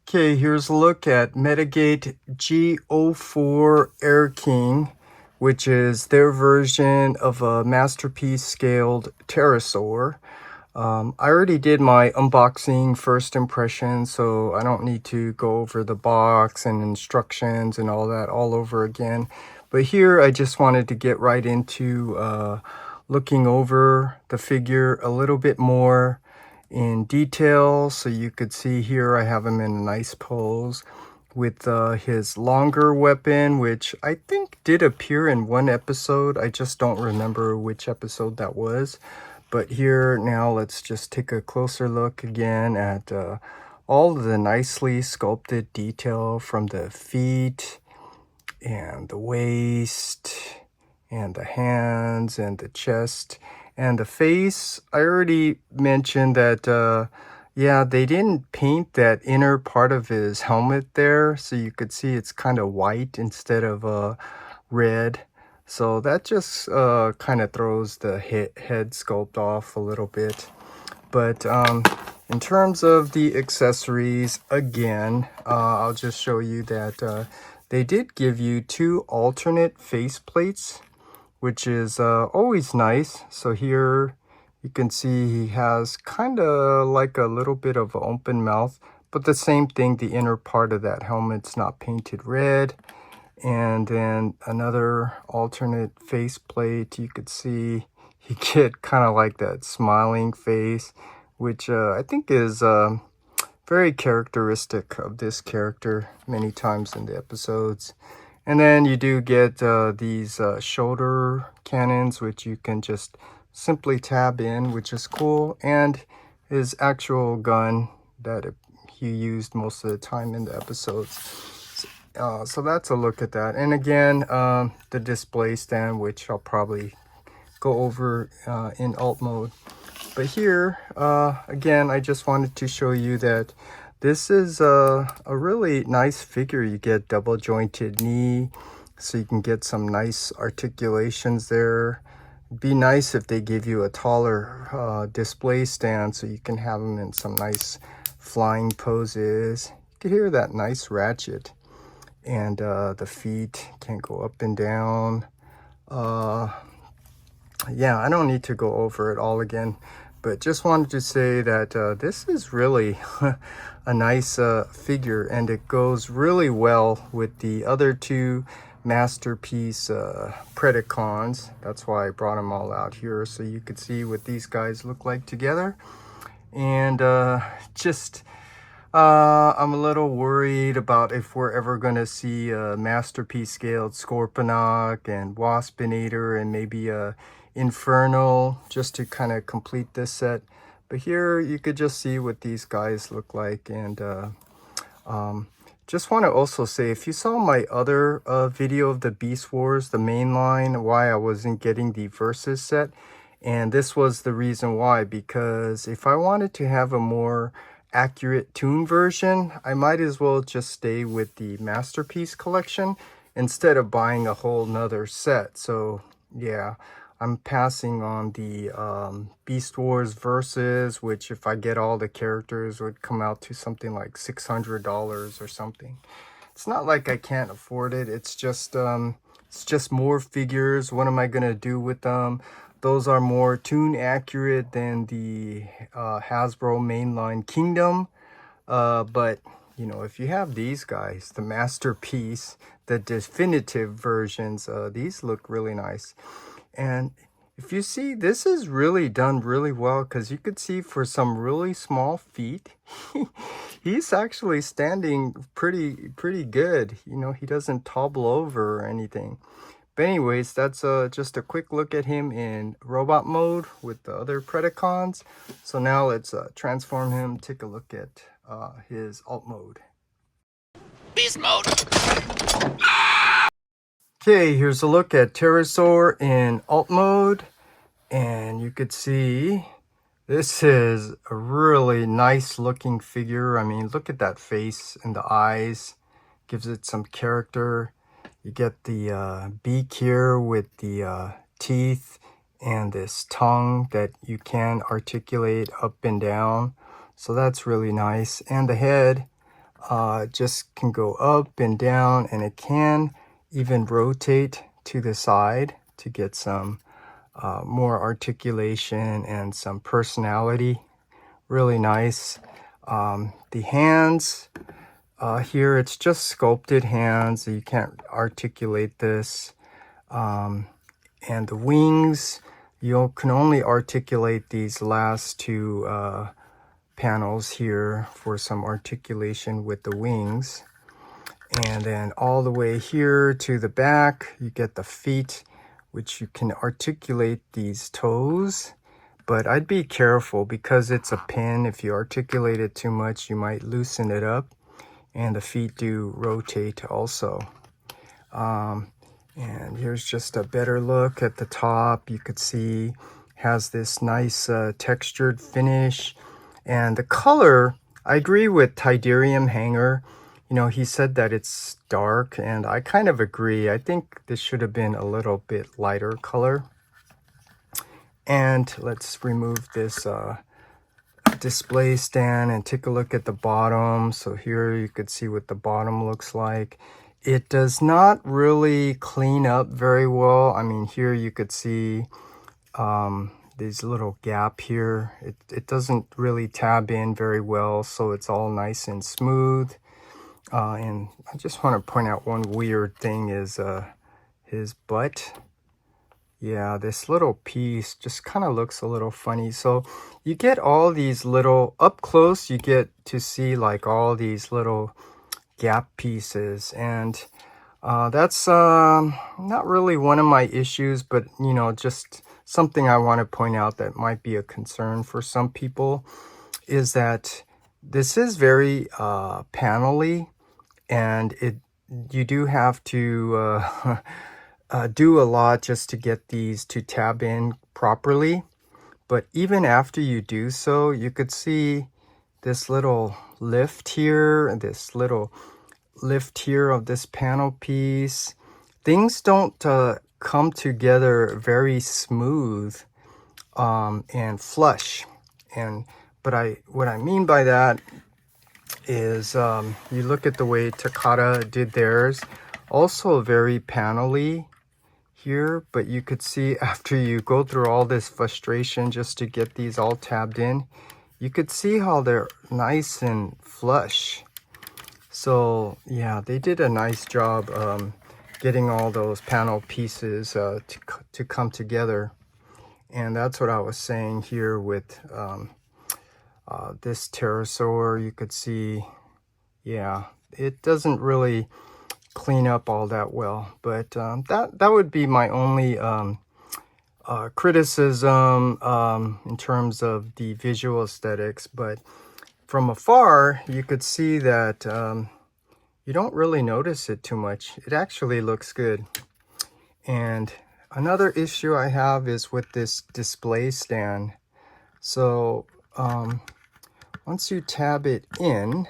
Okay, here's a look at Metagate G-04 Air King, which is their version of a masterpiece scaled Terrorsaur. I already did my unboxing first impression, so I don't need to go over the box and instructions and all that all over again. But here I just wanted to get right into looking over the figure a little bit more in detail. So you could see here I have him in a nice pose with his longer weapon, which I think did appear in one episode. I just don't remember which episode that was. But here now let's just take a closer look again at all of the nicely sculpted detail from the feet and the waist and the hands and the chest and the face. I already mentioned that yeah, they didn't paint that inner part of his helmet there, so you could see it's kind of white instead of red. So that just kind of throws the head sculpt off a little bit. But in terms of the accessories, again, I'll just show you that they did give you two alternate face plates, which is always nice. So here you can see he has kind of like a little bit of an open mouth, but the same thing, the inner part of that helmet's not painted red. And then another alternate face plate, you could see you get kind of like that smiling face, which I think is very characteristic of this character many times in the episodes. And then you do get these shoulder cannons, which you can just simply tab in, which is cool. And his actual gun that he used most of the time in the episodes. So that's a look at that. And again, the display stand, which I'll probably go over in alt mode. But here, again, I just wanted to show you that this is a really nice figure. You get double jointed knee, so you can get some nice articulations there. It'd be nice if they give you a taller display stand so you can have them in some nice flying poses. You can hear that nice ratchet. And the feet can go up and down. Yeah, I don't need to go over it all again, but just wanted to say that this is really a nice figure, and it goes really well with the other two masterpiece Predacons. That's why I brought them all out here, so you could see what these guys look like together. And I'm a little worried about if we're ever going to see a masterpiece scaled Scorponok and Waspinator and maybe a Infernal just to kind of complete this set. But here you could just see what these guys look like. And just want to also say, if you saw my other video of the Beast Wars, the main line, why I wasn't getting the Versus set. And this was the reason why, because if I wanted to have a more accurate toon version, I might as well just stay with the masterpiece collection instead of buying a whole nother set. So yeah, I'm passing on the Beast Wars Versus, which if I get all the characters would come out to something like $600 or something. It's not like I can't afford it. It's just more figures. What am I gonna do with them? Those are more toon accurate than the Hasbro mainline Kingdom. But, you know, if you have these guys, the masterpiece, the definitive versions, these look really nice. And if you see, this is really done really well, because you could see for some really small feet, he's actually standing pretty good. You know, he doesn't topple over or anything. But anyways, that's just a quick look at him in robot mode with the other Predacons. So now let's transform him, take a look at his alt mode. Beast mode! Okay, here's a look at Terrorsaur in alt mode. And you could see this is a really nice looking figure. I mean, look at that face and the eyes. Gives it some character. You get the beak here with the teeth and this tongue that you can articulate up and down. So that's really nice. And the head, just can go up and down, and it can even rotate to the side to get some more articulation and some personality. Really nice. The hands here, it's just sculpted hands. You can't articulate this. And the wings, you can only articulate these last two panels here for some articulation with the wings. And then all the way here to the back, you get the feet, which you can articulate these toes. But I'd be careful because it's a pin. If you articulate it too much, you might loosen it up. And the feet do rotate also. And here's just a better look at the top. You could see has this nice textured finish. And the color, I agree with Tidarium Hanger. You know, he said that it's dark, and I kind of agree. I think this should have been a little bit lighter color. And let's remove this display stand and take a look at the bottom. So here you could see what the bottom looks like. It does not really clean up very well. I mean, here you could see these little gap here. It doesn't really tab in very well, so it's all nice and smooth. And I just want to point out one weird thing is his butt. Yeah, this little piece just kind of looks a little funny. So you get all these little, up close, you get to see like all these little gap pieces. And that's not really one of my issues, but, you know, just something I want to point out that might be a concern for some people is that this is very panel-y, and you do have to do a lot just to get these to tab in properly. But even after you do so, you could see this little lift here and this little lift here of this panel piece. Things don't come together very smooth and flush. But what I mean by that is you look at the way Takata did theirs, also very panel-y here, but you could see after you go through all this frustration just to get these all tabbed in, you could see how they're nice and flush. So yeah, they did a nice job getting all those panel pieces to come together. And that's what I was saying here with this Terrorsaur. You could see, yeah, it doesn't really clean up all that well, but that would be my only criticism in terms of the visual aesthetics. But from afar you could see that you don't really notice it too much. It actually looks good. And another issue I have is with this display stand. So once you tab it in,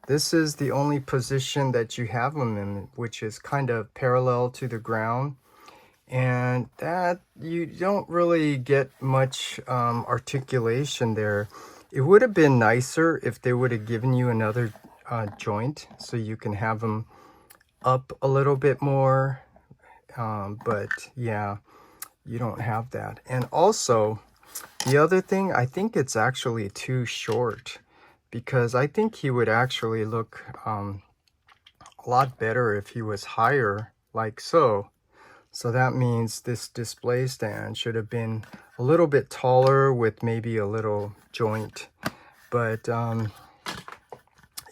this is the only position that you have them in, which is kind of parallel to the ground. And that you don't really get much articulation there. It would have been nicer if they would have given you another joint so you can have them up a little bit more. But yeah, you don't have that. And also, the other thing, I think it's actually too short, because I think he would actually look a lot better if he was higher, like so. So that means this display stand should have been a little bit taller with maybe a little joint. But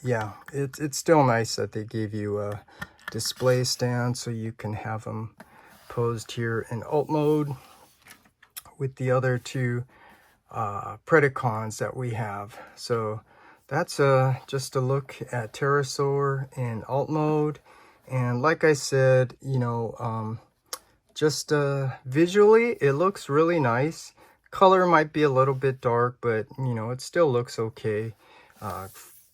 yeah, it's still nice that they gave you a display stand so you can have them posed here in alt mode with the other two Predacons that we have. So that's just a look at Terrorsaur in alt mode. And like I said, you know, just visually it looks really nice. Color might be a little bit dark, but you know, it still looks okay.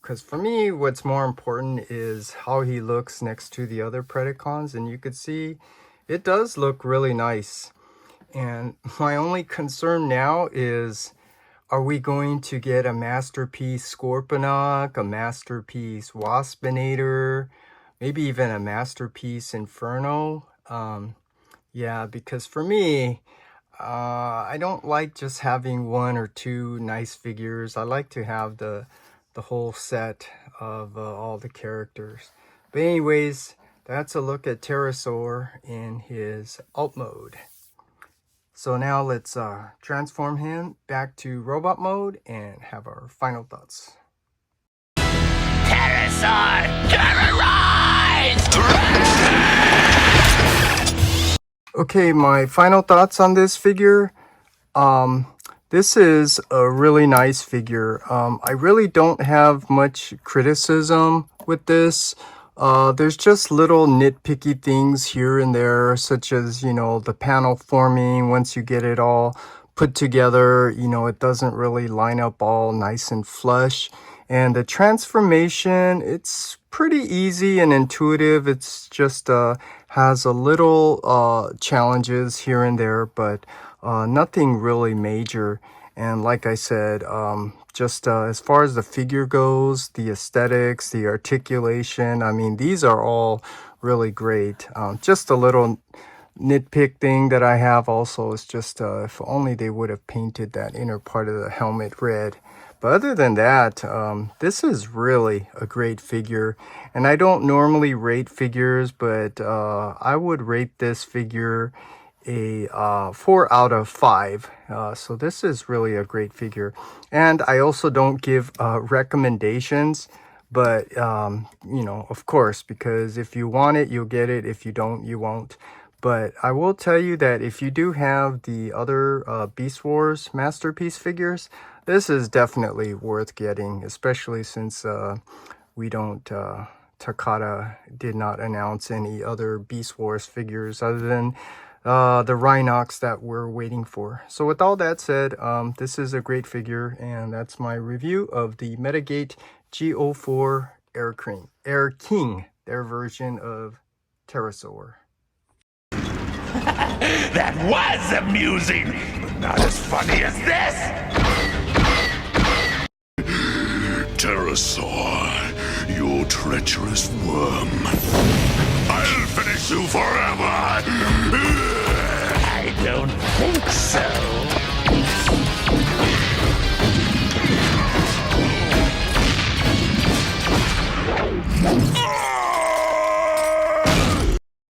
Because for me, what's more important is how he looks next to the other Predacons, and you could see it does look really nice. And my only concern now is Are we going to get a Masterpiece Scorponok, a Masterpiece Waspinator, maybe even a Masterpiece Inferno? Yeah, because for me, I don't like just having one or two nice figures. I like to have the whole set of all the characters. But anyways, that's a look at Terrorsaur in his alt mode. So now let's transform him back to robot mode and have our final thoughts. Terrorsaur, terrorize! Okay, my final thoughts on this figure. This is a really nice figure. I really don't have much criticism with this. There's just little nitpicky things here and there, such as, the panel forming. Once you get it all put together, it doesn't really line up all nice and flush. And the transformation, it's pretty easy and intuitive. It's just has a little challenges here and there, but nothing really major. And like I said, just as far as the figure goes, the aesthetics, the articulation, I mean, these are all really great. Just a little nitpick thing that I have also is just if only they would have painted that inner part of the helmet red. But other than that, this is really a great figure. And I don't normally rate figures, but I would rate this figure a 4 out of 5. So this is really a great figure. And I also don't give recommendations, but of course, because if you want it, you'll get it. If you don't, you won't. But I will tell you that if you do have the other Beast Wars Masterpiece figures, this is definitely worth getting, especially since we don't, Takata did not announce any other Beast Wars figures other than the Rhinox that we're waiting for. So with all that said, this is a great figure, and that's my review of the Metagate G-04 Air King, their version of Terrorsaur. That was amusing, but not as funny as this! Terrorsaur, you treacherous worm. I'll finish you forever!